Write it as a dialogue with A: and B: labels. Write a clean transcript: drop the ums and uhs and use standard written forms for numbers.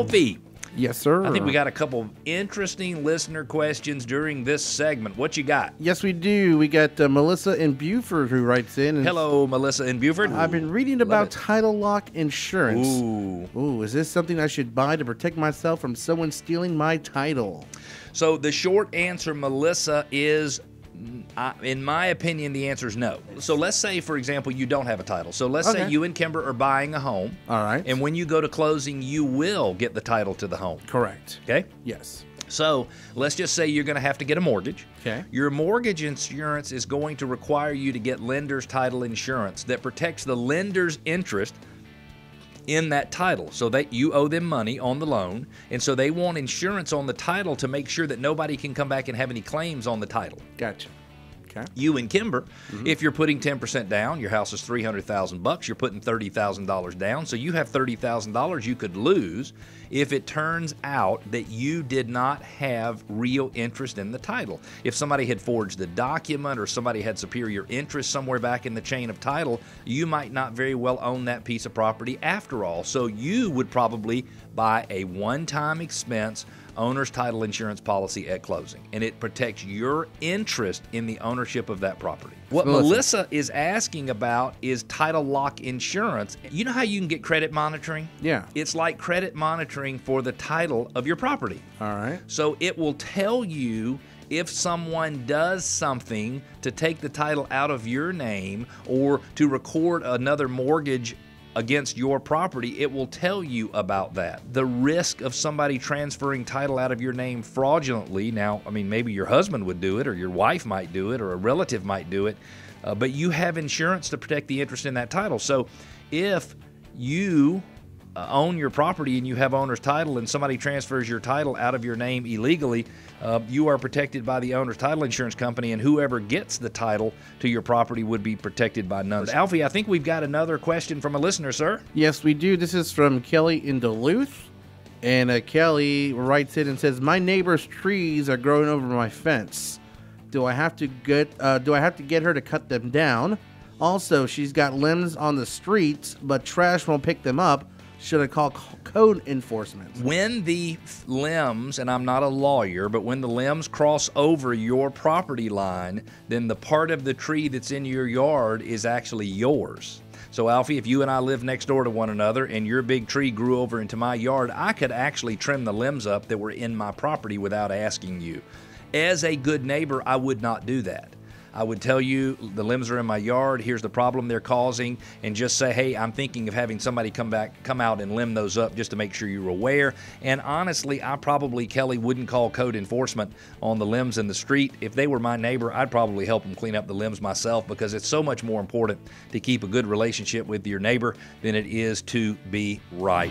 A: Alfie.
B: Yes, sir.
A: I think we got a couple interesting listener questions during this segment. What you got?
B: Yes, we do. We got Melissa in Buford who writes in. And
A: Hello, Melissa in Buford.
B: I've been reading about title lock insurance.
A: Ooh,
B: is this something I should buy to protect myself from someone stealing my title?
A: So the short answer, Melissa, is, in my opinion, the answer is no. So let's say, for example, you don't have a title. So let's say you and Kimber are buying a home.
B: All right.
A: And when you go to closing, you will get the title to the home.
B: Correct.
A: Okay?
B: Yes.
A: So let's just say you're going to have to get a mortgage.
B: Okay.
A: Your mortgage insurance is going to require you to get lender's title insurance that protects the lender's interest in that title, so that you owe them money on the loan, and so they want insurance on the title to make sure that nobody can come back and have any claims on the title.
B: Gotcha. Okay.
A: You and Kimber, if you're putting 10% down, your house is $300,000, you're putting $30,000 down, so you have $30,000 you could lose if it turns out that you did not have real interest in the title. If somebody had forged the document or somebody had superior interest somewhere back in the chain of title, you might not very well own that piece of property after all. So you would probably buy a one-time expense owner's title insurance policy at closing, and it protects your interest in the ownership of that property. What Melissa is asking about is title lock insurance. You know how you can get credit monitoring?
B: Yeah.
A: It's like credit monitoring for the title of your property.
B: All right.
A: So it will tell you if someone does something to take the title out of your name or to record another mortgage against your property, it will tell you about that. The risk of somebody transferring title out of your name fraudulently, now, I mean, maybe your husband would do it, or your wife might do it, or a relative might do it, but you have insurance to protect the interest in that title. So if you own your property and you have owner's title and somebody transfers your title out of your name illegally, you are protected by the owner's title insurance company, and whoever gets the title to your property would be protected by none. Alfie, I think we've got another question from a listener, sir.
B: Yes, we do. This is from Kelly in Duluth. And Kelly writes in and says, my neighbor's trees are growing over my fence. Do I have to get her to cut them down? Also, she's got limbs on the streets, but trash won't pick them up. Should I call code enforcement?
A: When the limbs, and I'm not a lawyer, but when the limbs cross over your property line, then the part of the tree that's in your yard is actually yours. So, Alfie, if you and I live next door to one another and your big tree grew over into my yard, I could actually trim the limbs up that were in my property without asking you. As a good neighbor, I would not do that. I would tell you the limbs are in my yard, here's the problem they're causing, and just say, hey, I'm thinking of having somebody come out and limb those up just to make sure you're aware. And honestly, I probably, Kelly, wouldn't call code enforcement on the limbs in the street. If they were my neighbor, I'd probably help them clean up the limbs myself, because it's so much more important to keep a good relationship with your neighbor than it is to be right.